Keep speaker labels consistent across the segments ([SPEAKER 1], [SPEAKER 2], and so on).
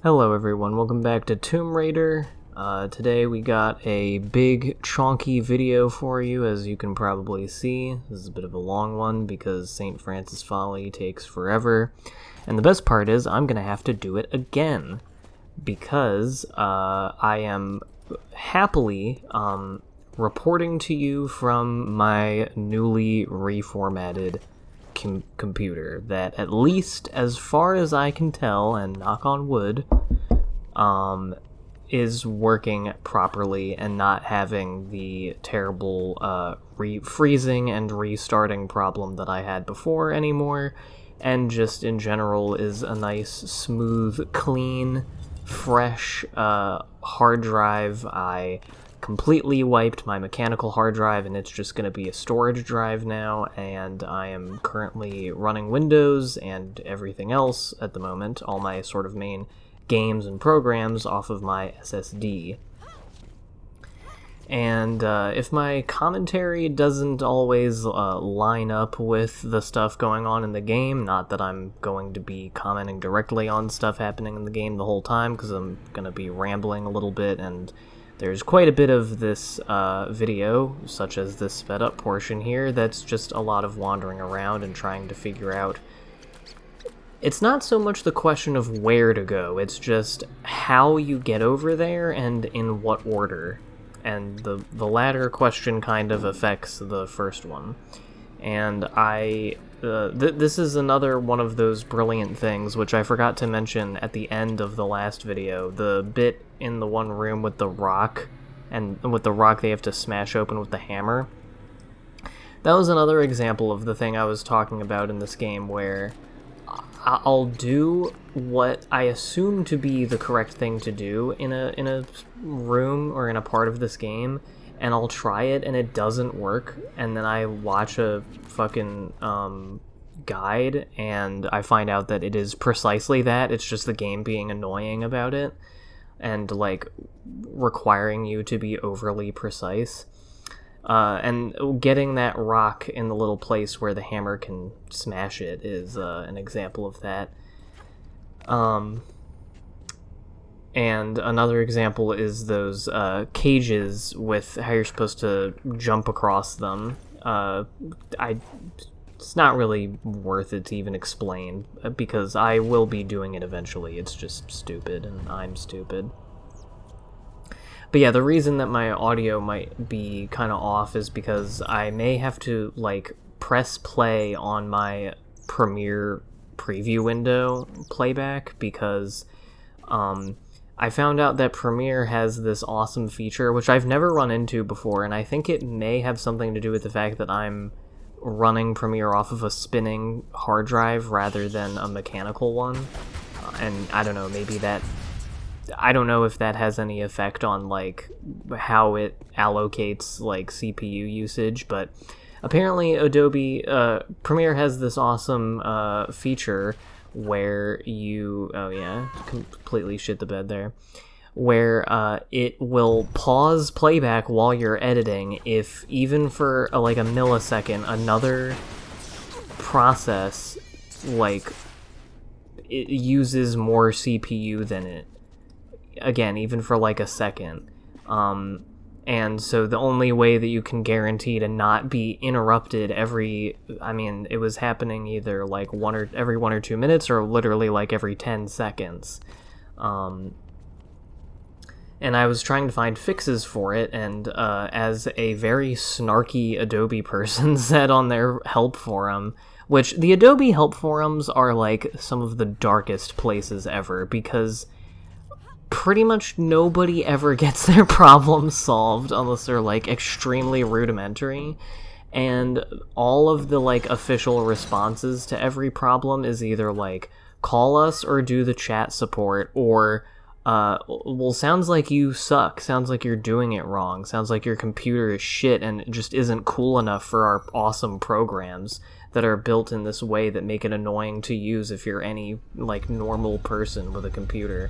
[SPEAKER 1] Hello everyone, welcome back to Tomb Raider. Today we got a big chonky video for you, as you can probably see. This is a bit of a long one because St. Francis Folly takes forever. And the best part is I'm going to have to do it again because I am happily reporting to you from my newly reformatted computer that, at least as far as I can tell, and knock on wood, is working properly and not having the terrible freezing and restarting problem that I had before anymore, and just in general is a nice, smooth, clean, fresh hard drive. I completely wiped my mechanical hard drive, and it's just going to be a storage drive now, and I am currently running Windows and everything else at the moment, all my sort of main games and programs off of my SSD. And if my commentary doesn't always line up with the stuff going on in the game, not that I'm going to be commenting directly on stuff happening in the game the whole time, because I'm going to be rambling a little bit, and there's quite a bit of this video, such as this sped up portion here, that's just a lot of wandering around and trying to figure out. It's not so much the question of where to go, it's just how you get over there and in what order. And the latter question kind of affects the first one. And this is another one of those brilliant things, which I forgot to mention at the end of the last video. The bit in the one room with the rock, and with the rock they have to smash open with the hammer. That was another example of the thing I was talking about in this game, where I'll do what I assume to be the correct thing to do in a room or in a part of this game, and I'll try it and it doesn't work, and then I watch a fucking guide and I find out that it is precisely that. It's just the game being annoying about it and like requiring you to be overly precise. And getting that rock in the little place where the hammer can smash it is an example of that. And another example is those cages with how you're supposed to jump across them. It's not really worth it to even explain, because I will be doing it eventually. It's just stupid, and I'm stupid. But yeah, the reason that my audio might be kind of off is because I may have to, like, press play on my Premiere preview window playback, because I found out that Premiere has this awesome feature, which I've never run into before, and I think it may have something to do with the fact that I'm running Premiere off of a spinning hard drive rather than a mechanical one. And I don't know, maybe that... I don't know if that has any effect on, like, how it allocates, like, CPU usage, but apparently Adobe Premiere has this awesome feature where you... Oh, yeah, completely shit the bed there. Where it will pause playback while you're editing if, even for, like, a millisecond, another process, like, it uses more CPU than it. Again, even for like a second. And so the only way that you can guarantee to not be interrupted it was happening either like every 1 or 2 minutes, or literally like every 10 seconds. And I was trying to find fixes for it, and as a very snarky Adobe person said on their help forum, which the Adobe help forums are like some of the darkest places ever, because pretty much nobody ever gets their problems solved unless they're, like, extremely rudimentary, and all of the, like, official responses to every problem is either, like, call us or do the chat support, or, well, sounds like you suck, sounds like you're doing it wrong, sounds like your computer is shit and just isn't cool enough for our awesome programs that are built in this way that make it annoying to use if you're any, like, normal person with a computer.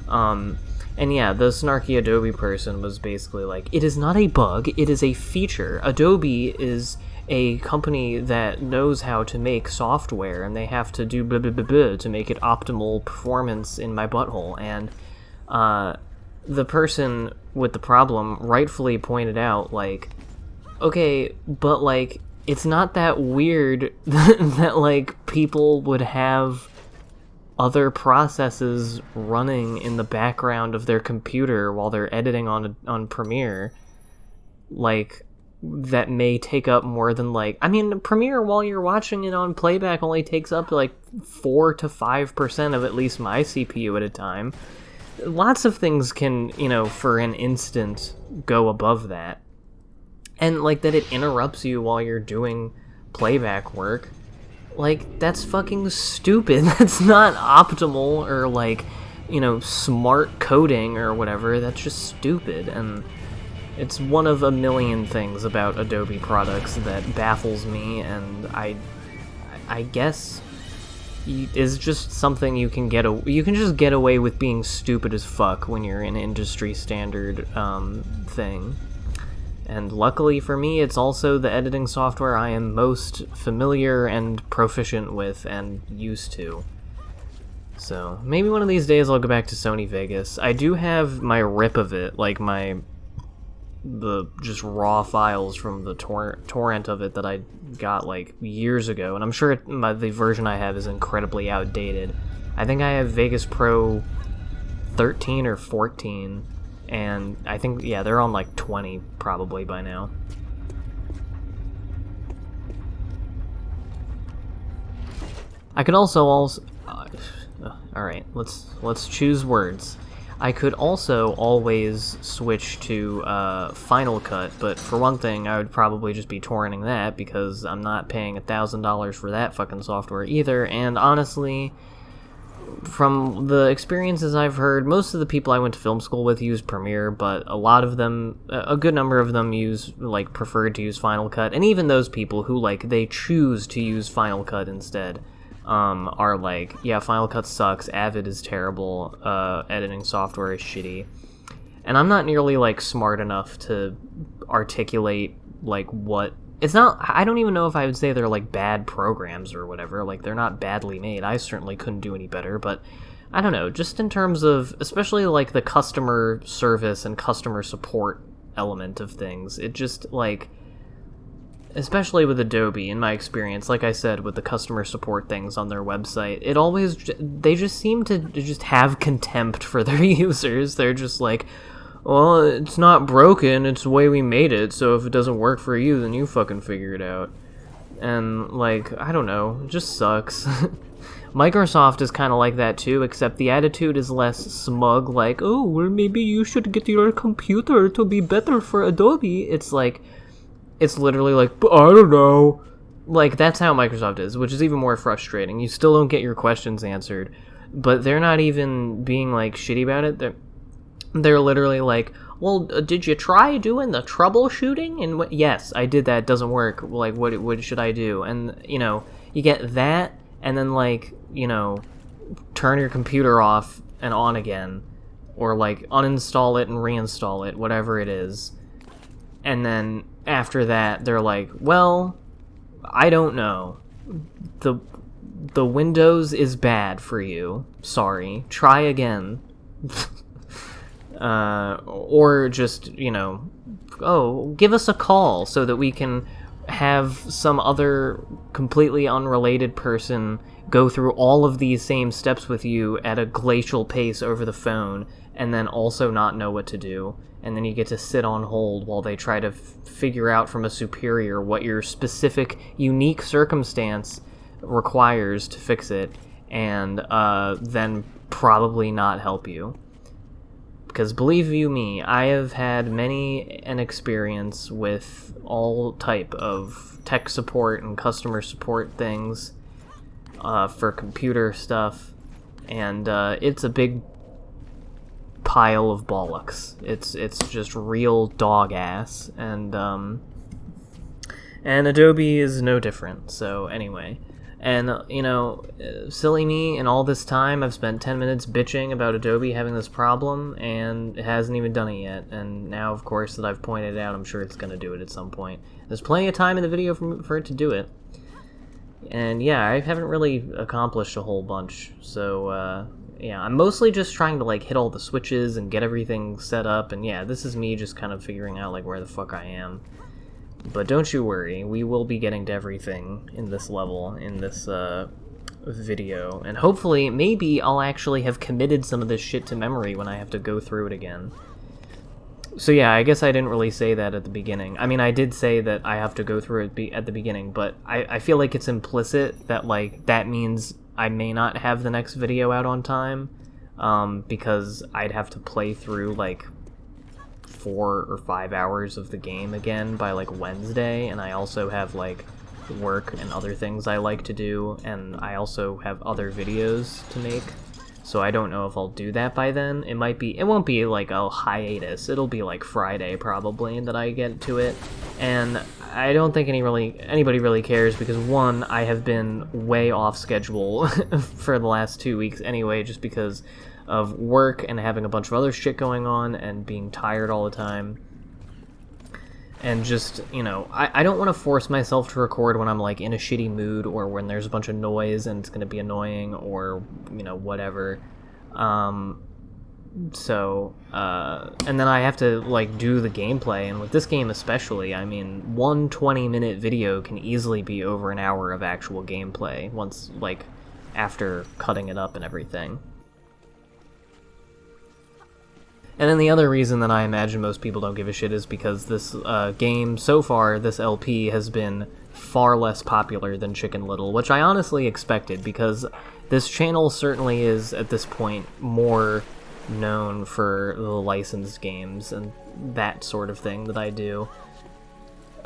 [SPEAKER 1] And yeah, the snarky Adobe person was basically like, it is not a bug, it is a feature. Adobe is a company that knows how to make software, and they have to do blah blah blah blah to make it optimal performance in my butthole. And the person with the problem rightfully pointed out, like, okay, but, like, it's not that weird that, like, people would have other processes running in the background of their computer while they're editing on Premiere, like, that may take up more than, like, I mean, Premiere, while you're watching it on playback, only takes up, like, 4 to 5% of at least my CPU at a time. Lots of things can, you know, for an instant, go above that. And, like, that it interrupts you while you're doing playback work. Like, that's fucking stupid. That's not optimal or, like, you know, smart coding or whatever. That's just stupid. And it's one of a million things about Adobe products that baffles me, and I guess is just something you can just get away with being stupid as fuck when you're an industry standard thing. And luckily for me, it's also the editing software I am most familiar and proficient with and used to. So maybe one of these days I'll go back to Sony Vegas. I do have my rip of it, like the just raw files from the torrent of it that I got like years ago, and I'm sure the version I have is incredibly outdated. I think I have Vegas Pro 13 or 14, and I think, yeah, they're on like 20 probably by now. I could also alright, let's choose words. I could also always switch to Final Cut, but for one thing, I would probably just be torrenting that, because I'm not paying $1,000 for that fucking software either, and honestly, from the experiences I've heard, most of the people I went to film school with use Premiere, but a lot of them, a good number of them preferred to use Final Cut, and even those people who, like, they choose to use Final Cut instead, are like, yeah, Final Cut sucks, Avid is terrible, editing software is shitty. And I'm not nearly, like, smart enough to articulate, like, what... It's not... I don't even know if I would say they're, like, bad programs or whatever. Like, they're not badly made. I certainly couldn't do any better, but I don't know. Just in terms of... Especially, like, the customer service and customer support element of things. It just, like... Especially with Adobe, in my experience, like I said, with the customer support things on their website, it always... They just seem to just have contempt for their users. They're just like... Well, it's not broken, it's the way we made it, so if it doesn't work for you, then you fucking figure it out. And, like, I don't know, it just sucks. Microsoft is kind of like that too, except the attitude is less smug, like, oh, well, maybe you should get your computer to be better for Adobe. It's like, it's literally like, I don't know. Like, that's how Microsoft is, which is even more frustrating. You still don't get your questions answered, but they're not even being, like, shitty about it. They're literally like, well, did you try doing the troubleshooting? And yes, I did that. It doesn't work. Like, what should I do? And, you know, you get that, and then, like, you know, turn your computer off and on again, or, like, uninstall it and reinstall it, whatever it is. And then after that, they're like, well, I don't know. The Windows is bad for you. Sorry. Try again. Or just, you know, oh, give us a call so that we can have some other completely unrelated person go through all of these same steps with you at a glacial pace over the phone, and then also not know what to do. And then you get to sit on hold while they try to figure out from a superior what your specific, unique circumstance requires to fix it, and then probably not help you. Because believe you me, I have had many an experience with all type of tech support and customer support things for computer stuff, and it's a big pile of bollocks. It's just real dog ass, and Adobe is no different. So anyway, And, you know, silly me, in all this time, I've spent 10 minutes bitching about Adobe having this problem, and it hasn't even done it yet. And now, of course, that I've pointed it out, I'm sure it's going to do it at some point. There's plenty of time in the video for it to do it. And yeah, I haven't really accomplished a whole bunch, so, yeah, I'm mostly just trying to, like, hit all the switches and get everything set up, and yeah, this is me just kind of figuring out, like, where the fuck I am. But don't you worry, we will be getting to everything in this level, in this, video, and hopefully, maybe I'll actually have committed some of this shit to memory when I have to go through it again. So yeah, I guess I didn't really say that at the beginning. I mean, I did say that I have to go through it at the beginning, but I feel like it's implicit that, like, that means I may not have the next video out on time, because I'd have to play through, like, 4 or 5 hours of the game again by, like, Wednesday, and I also have, like, work and other things I like to do, and I also have other videos to make, so I don't know if I'll do that by then. It won't be, like, a hiatus, it'll be, like, Friday, probably, that I get to it, and I don't think anybody really cares, because, one, I have been way off schedule for the last 2 weeks anyway, just because of work and having a bunch of other shit going on and being tired all the time. And just, you know, I don't want to force myself to record when I'm, like, in a shitty mood or when there's a bunch of noise and it's going to be annoying or, you know, whatever. And then I have to, like, do the gameplay, and with this game especially, I mean, one 20-minute video can easily be over an hour of actual gameplay once, like, after cutting it up and everything. And then the other reason that I imagine most people don't give a shit is because this game, so far, this LP, has been far less popular than Chicken Little, which I honestly expected, because this channel certainly is, at this point, more known for the licensed games and that sort of thing that I do.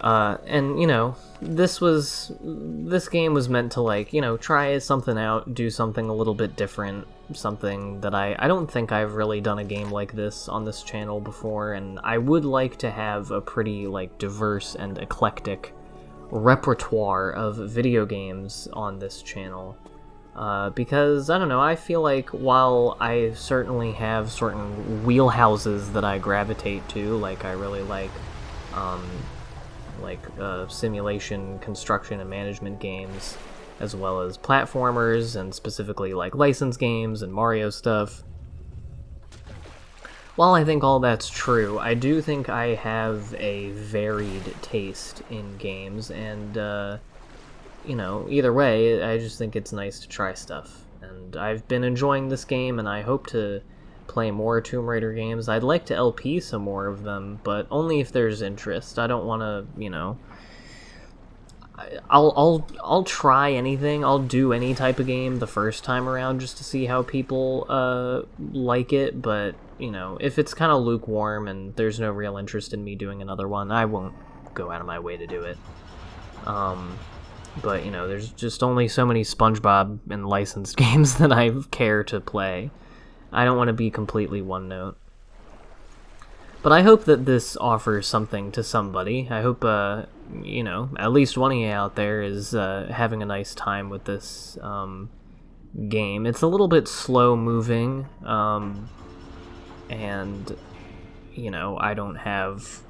[SPEAKER 1] And, you know, this game was meant to, like, you know, try something out, do something a little bit different, something that I don't think I've really done a game like this on this channel before, and I would like to have a pretty, like, diverse and eclectic repertoire of video games on this channel. Because, I don't know, I feel like while I certainly have certain wheelhouses that I gravitate to, like I really like simulation, construction, and management games, as well as platformers, and specifically like licensed games and Mario stuff. While I think all that's true, I do think I have a varied taste in games, and, you know, either way, I just think it's nice to try stuff. And I've been enjoying this game, and I hope to play more Tomb Raider games. I'd like to LP some more of them, but only if there's interest. I don't want to, you know... I'll try anything. I'll do any type of game the first time around just to see how people like it, but, you know, if it's kind of lukewarm and there's no real interest in me doing another one, I won't go out of my way to do it. But, you know, there's just only so many SpongeBob and licensed games that I care to play. I don't want to be completely one note. But I hope that this offers something to somebody. I hope, you know, at least one of you out there is having a nice time with this game. It's a little bit slow-moving, and, you know, I don't have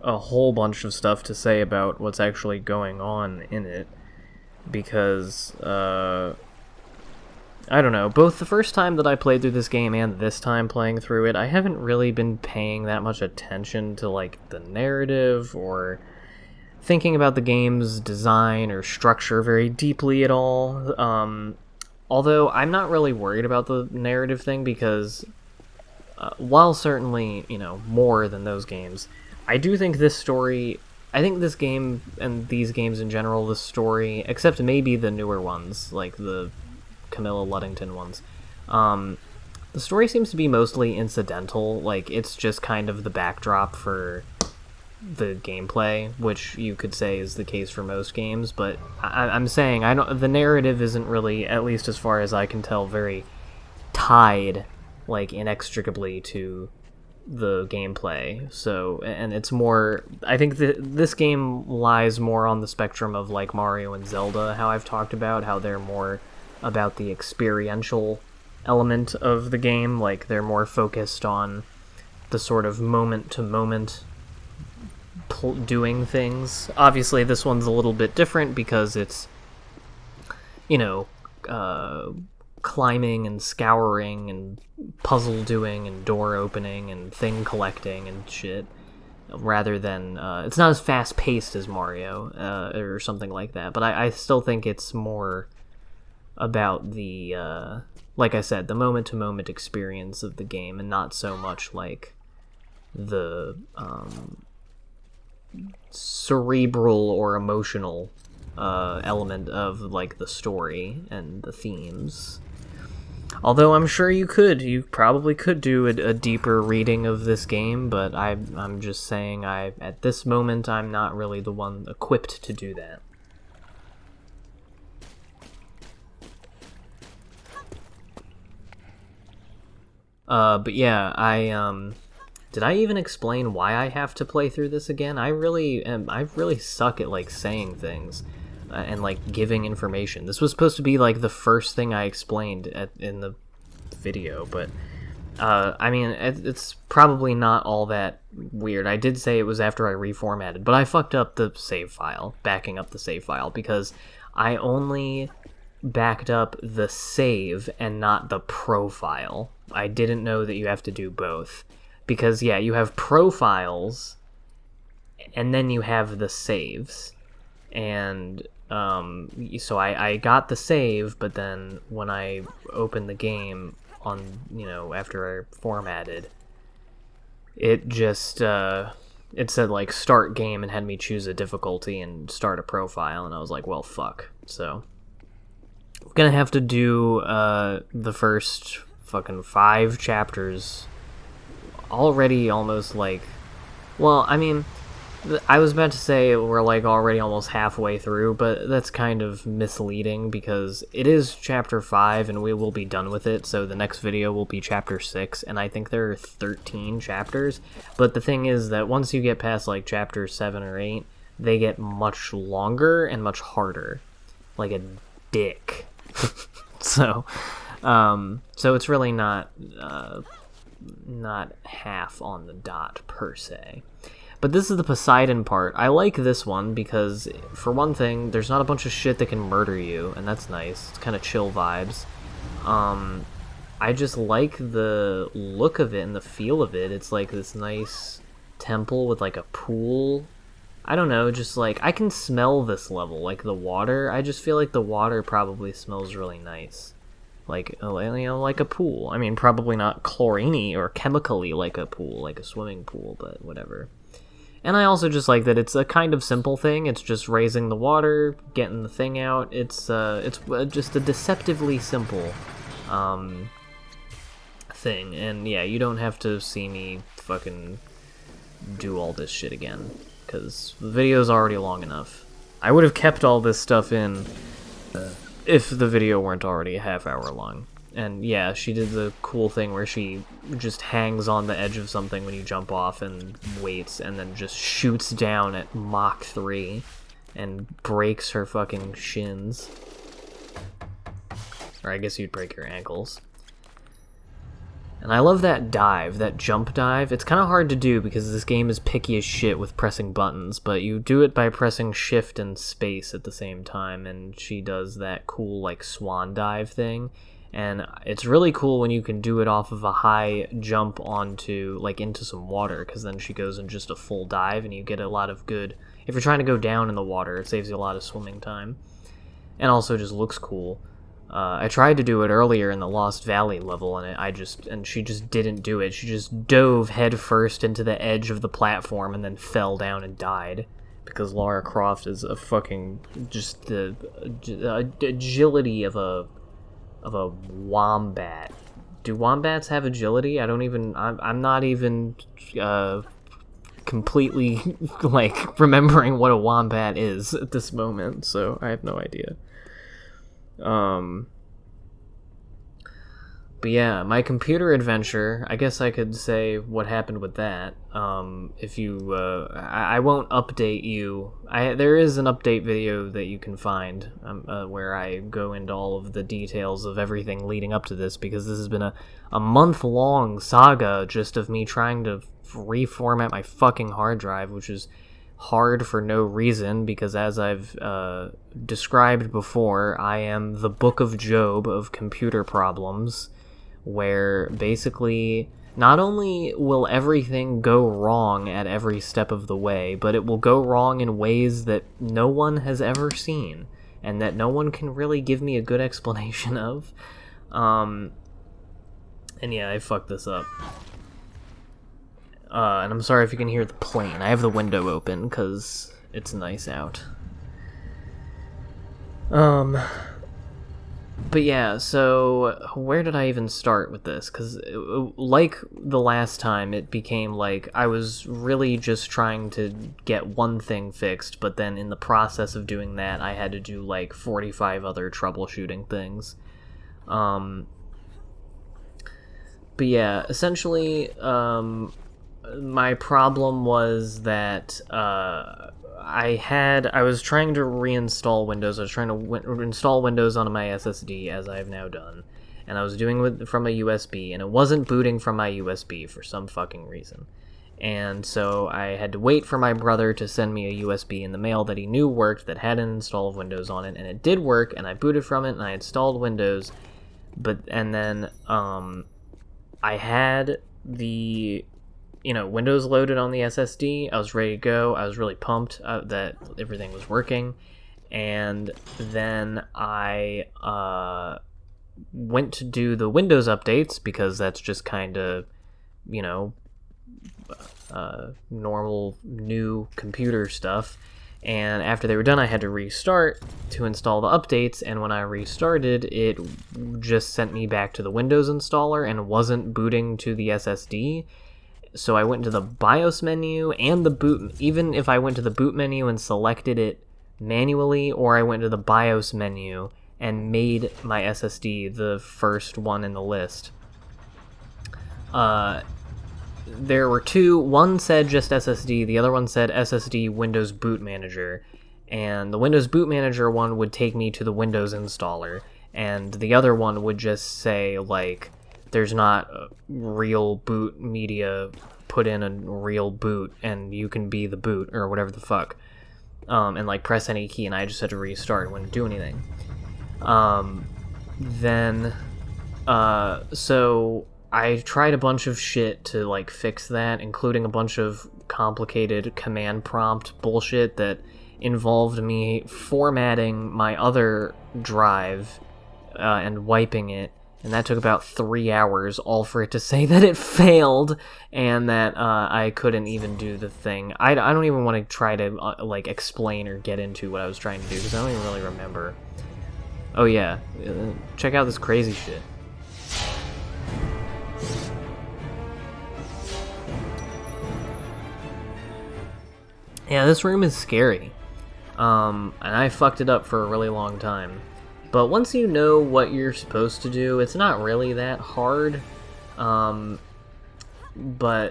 [SPEAKER 1] a whole bunch of stuff to say about what's actually going on in it, because, I don't know, both the first time that I played through this game and this time playing through it, I haven't really been paying that much attention to, like, the narrative or thinking about the game's design or structure very deeply at all. Although I'm not really worried about the narrative thing, because while certainly, you know, more than those games, I do think this story... I think this game, and these games in general, the story, except maybe the newer ones, like the Camilla Luddington ones, the story seems to be mostly incidental. Like, it's just kind of the backdrop for the gameplay, which you could say is the case for most games, but I'm saying the narrative isn't really, at least as far as I can tell, very tied, like, inextricably to the gameplay. So, and it's more, I think that this game lies more on the spectrum of like Mario and Zelda, how I've talked about, how they're more about the experiential element of the game. Like, they're more focused on the sort of moment-to-moment doing things. Obviously, this one's a little bit different because it's, you know, climbing and scouring and puzzle doing and door opening and thing collecting and shit, rather than it's not as fast paced as Mario or something like that. But I still think it's more about the like I said, the moment to moment experience of the game, and not so much like the cerebral or emotional element of like the story and the themes. Although I'm sure you probably could do a deeper reading of this game, but I'm just saying, at this moment I'm not really the one equipped to do that. But yeah, did I even explain why I have to play through this again? I really suck at like saying things and like giving information. This was supposed to be like the first thing I explained in the video, but I mean, it's probably not all that weird. I did say it was after I reformatted, but I fucked up the save file, backing up the save file, because I only backed up the save and not the profile. I didn't know that you have to do both. Because, yeah, you have profiles, and then you have the saves. And so I got the save, but then when I opened the game on, you know, after I formatted, it just, it said, like, start game and had me choose a difficulty and start a profile, and I was like, well, fuck. So, I'm gonna have to do the first fucking 5 chapters already, almost like, well, I mean, I was about to say we're like already almost halfway through, but that's kind of misleading because it is chapter 5 and we will be done with it, so the next video will be chapter 6, and I think there are 13 chapters, but the thing is that once you get past like chapter 7 or 8, they get much longer and much harder, like a dick. So it's really not half on the dot per se. But this is the Poseidon part. I like this one because, for one thing, there's not a bunch of shit that can murder you, and that's nice. It's kind of chill vibes. I just like the look of it and the feel of it. It's like this nice temple with like a pool. I don't know, just like, I can smell this level, like the water. I just feel like the water probably smells really nice. Like, you know, like a pool. I mean, probably not chlorine-y or chemically like a pool, like a swimming pool, but whatever. And I also just like that it's a kind of simple thing. It's just raising the water, getting the thing out. It's just a deceptively simple thing. And yeah, you don't have to see me fucking do all this shit again, because the video's already long enough. I would have kept all this stuff in if the video weren't already a half hour long. And yeah, she did the cool thing where she just hangs on the edge of something when you jump off and waits, and then just shoots down at Mach 3 and breaks her fucking shins. Or I guess you'd break your ankles. And I love that dive, that jump dive. It's kind of hard to do because this game is picky as shit with pressing buttons, but you do it by pressing shift and space at the same time, and she does that cool, like, swan dive thing. And it's really cool when you can do it off of a high jump onto, like, into some water, because then she goes in just a full dive, and you get a lot of good... If you're trying to go down in the water, it saves you a lot of swimming time. And also just looks cool. I tried to do it earlier in the Lost Valley level, and she just didn't do it. She just dove head first into the edge of the platform and then fell down and died. Because Lara Croft is a fucking... just the agility of a wombat. Do wombats have agility? I'm not even completely like remembering what a wombat is at this moment, so I have no idea. But yeah, my computer adventure, I guess I could say what happened with that. If you, I won't update you. There is an update video that you can find where I go into all of the details of everything leading up to this, because this has been a month-long saga just of me trying to reformat my fucking hard drive, which is hard for no reason, because as I've described before, I am the Book of Job of computer problems, where basically not only will everything go wrong at every step of the way, but it will go wrong in ways that no one has ever seen, and that no one can really give me a good explanation of. And yeah, I fucked this up. And I'm sorry if you can hear the plane. I have the window open because it's nice out. But yeah, so where did I even start with this? Because like the last time, it became like I was really just trying to get one thing fixed, but then in the process of doing that, I had to do like 45 other troubleshooting things. But yeah, essentially, my problem was that I was trying to reinstall Windows. I was trying to install Windows onto my SSD, as I have now done, and I was doing it from a USB, and it wasn't booting from my USB for some fucking reason. And so I had to wait for my brother to send me a USB in the mail that he knew worked, that had an install of Windows on it, and it did work, and I booted from it, and I installed Windows, and then I had the Windows loaded on the SSD. I was ready to go. I was really pumped that everything was working. And then I went to do the Windows updates, because that's just kind of, normal new computer stuff. And after they were done, I had to restart to install the updates. And when I restarted, it just sent me back to the Windows installer and wasn't booting to the SSD. So I went to the BIOS menu and the boot. Even if I went to the boot menu and selected it manually, or I went to the BIOS menu and made my SSD the first one in the list, there were two. One said just SSD, the other one said SSD Windows Boot Manager, and the Windows Boot Manager one would take me to the Windows installer, and the other one would just say, like, there's not real boot media, put in a real boot, and you can be the boot, or whatever the fuck. And, like, press any key, and I just had to restart. It wouldn't do anything. So I tried a bunch of shit to, like, fix that, including a bunch of complicated command prompt bullshit that involved me formatting my other drive and wiping it. And that took about 3 hours, all for it to say that it failed, and that I couldn't even do the thing. I don't even want to try to, explain or get into what I was trying to do, because I don't even really remember. Oh yeah, check out this crazy shit. Yeah, this room is scary. And I fucked it up for a really long time. But once you know what you're supposed to do, it's not really that hard. But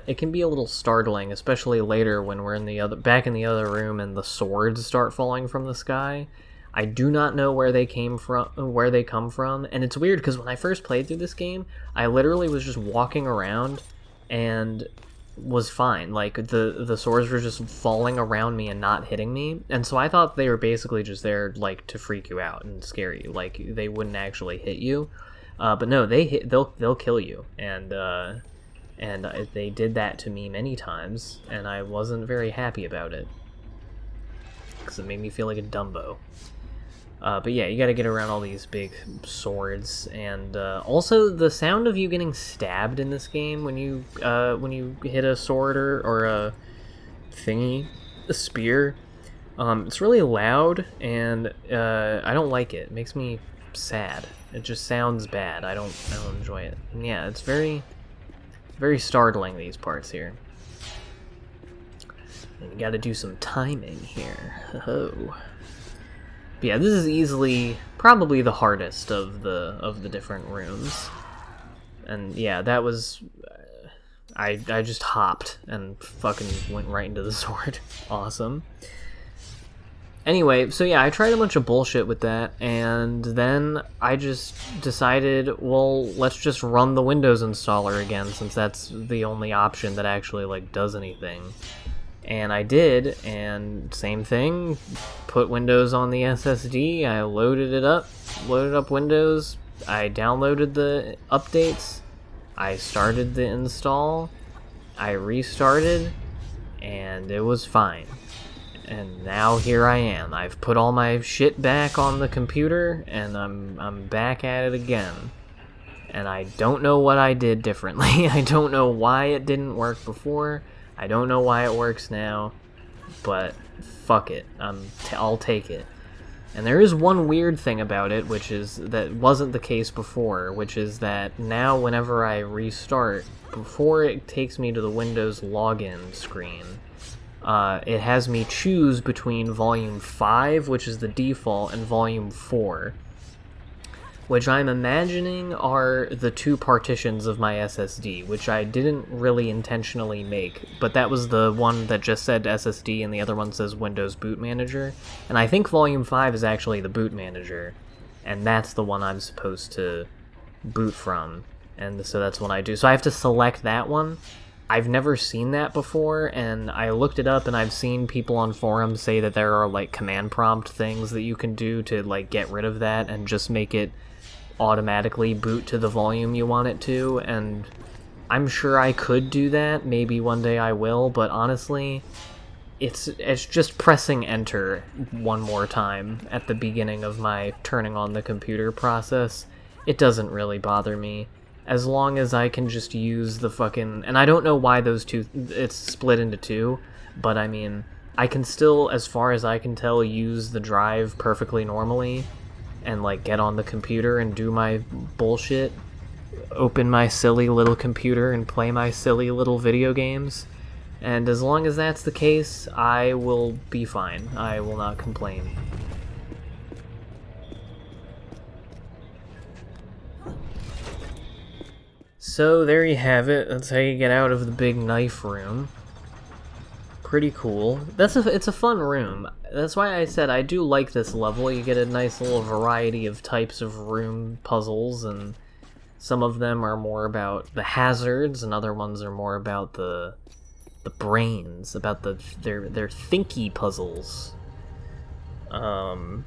[SPEAKER 1] it can be a little startling, especially later when we're back in the other room and the swords start falling from the sky. I do not know where they come from, and it's weird because when I first played through this game, I literally was just walking around and was fine. Like, the swords were just falling around me and not hitting me, and so I thought they were basically just there, like, to freak you out and scare you. Like, they wouldn't actually hit you, but no, they'll kill you, and they did that to me many times, and I wasn't very happy about it because it made me feel like a Dumbo. But yeah, you gotta get around all these big swords, and also the sound of you getting stabbed in this game when you hit a sword or a thingy, a spear, it's really loud, and I don't like it. It makes me sad. It just sounds bad. I don't enjoy it. And yeah, it's very, very startling, these parts here. And you gotta do some timing here. Ho-ho. But yeah, this is easily probably the hardest of the different rooms. And yeah, that was... I just hopped and fucking went right into the sword. Awesome. Anyway, so yeah, I tried a bunch of bullshit with that, and then I just decided, well, let's just run the Windows installer again, since that's the only option that actually, like, does anything. And I did, and same thing, put Windows on the SSD, I loaded up Windows, I downloaded the updates, I started the install, I restarted, and it was fine. And now here I am. I've put all my shit back on the computer, and I'm back at it again. And I don't know what I did differently. I don't know why it didn't work before. I don't know why it works now. But fuck it. I'll take it. And there is one weird thing about it, which is that wasn't the case before, which is that now whenever I restart, before it takes me to the Windows login screen, it has me choose between Volume 5, which is the default, and Volume 4, which I'm imagining are the two partitions of my SSD, which I didn't really intentionally make, but that was the one that just said SSD and the other one says Windows Boot Manager, and I think Volume 5 is actually the boot manager, and that's the one I'm supposed to boot from, and so that's what I do. So I have to select that one. I've never seen that before, and I looked it up, and I've seen people on forums say that there are, like, command prompt things that you can do to, like, get rid of that and just make it automatically boot to the volume you want it to, and I'm sure I could do that. Maybe one day I will, but honestly, it's just pressing enter one more time at the beginning of my turning on the computer process. It doesn't really bother me. As long as I can just use the fucking... And I don't know why those two... It's split into two, but I mean, I can still, as far as I can tell, use the drive perfectly normally and, like, get on the computer and do my bullshit, open my silly little computer and play my silly little video games. And as long as that's the case, I will be fine. I will not complain. So there you have it. That's how you get out of the big knife room. Pretty cool. It's a fun room. That's why I said I do like this level. You get a nice little variety of types of room puzzles, and some of them are more about the hazards, and other ones are more about the brains, about their thinky puzzles. But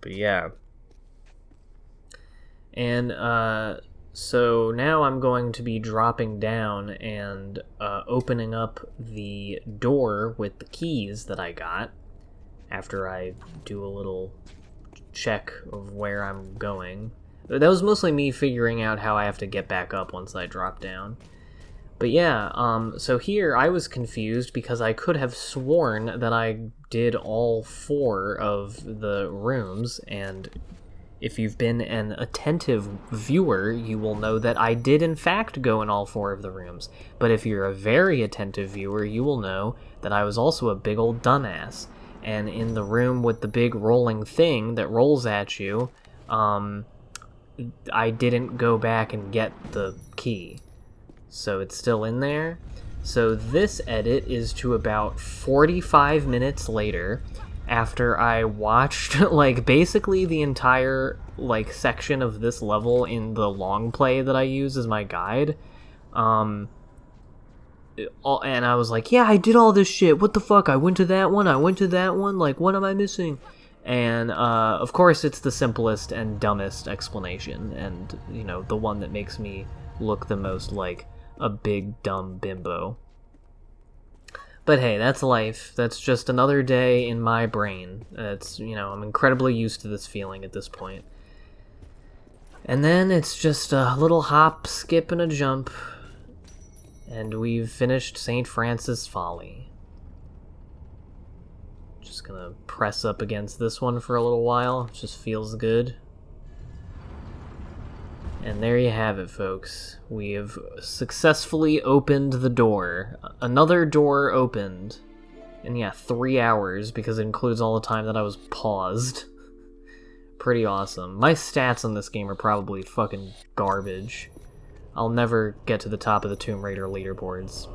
[SPEAKER 1] yeah. And so now I'm going to be dropping down and opening up the door with the keys that I got after I do a little check of where I'm going. That was mostly me figuring out how I have to get back up once I drop down. But yeah, so here I was confused because I could have sworn that I did all 4 of the rooms, and if you've been an attentive viewer, you will know that I did in fact go in all 4 of the rooms. But if you're a very attentive viewer, you will know that I was also a big old dumbass. And in the room with the big rolling thing that rolls at you, I didn't go back and get the key. So it's still in there. So this edit is to about 45 minutes later, after I watched, like, basically the entire, like, section of this level in the long play that I use as my guide. And I was like, yeah, I did all this shit. What the fuck? I went to that one. Like, what am I missing? And, of course, it's the simplest and dumbest explanation. And, you know, the one that makes me look the most like a big, dumb bimbo. But hey, that's life. That's just another day in my brain. It's, you know, I'm incredibly used to this feeling at this point. And then it's just a little hop, skip, and a jump. And we've finished St. Francis Folly. Just gonna press up against this one for a little while. It just feels good. And there you have it, folks. We have successfully opened the door. Another door opened. And yeah, 3 hours, because it includes all the time that I was paused. pretty awesome. My stats on this game are probably fucking garbage. I'll never get to the top of the Tomb Raider leaderboards.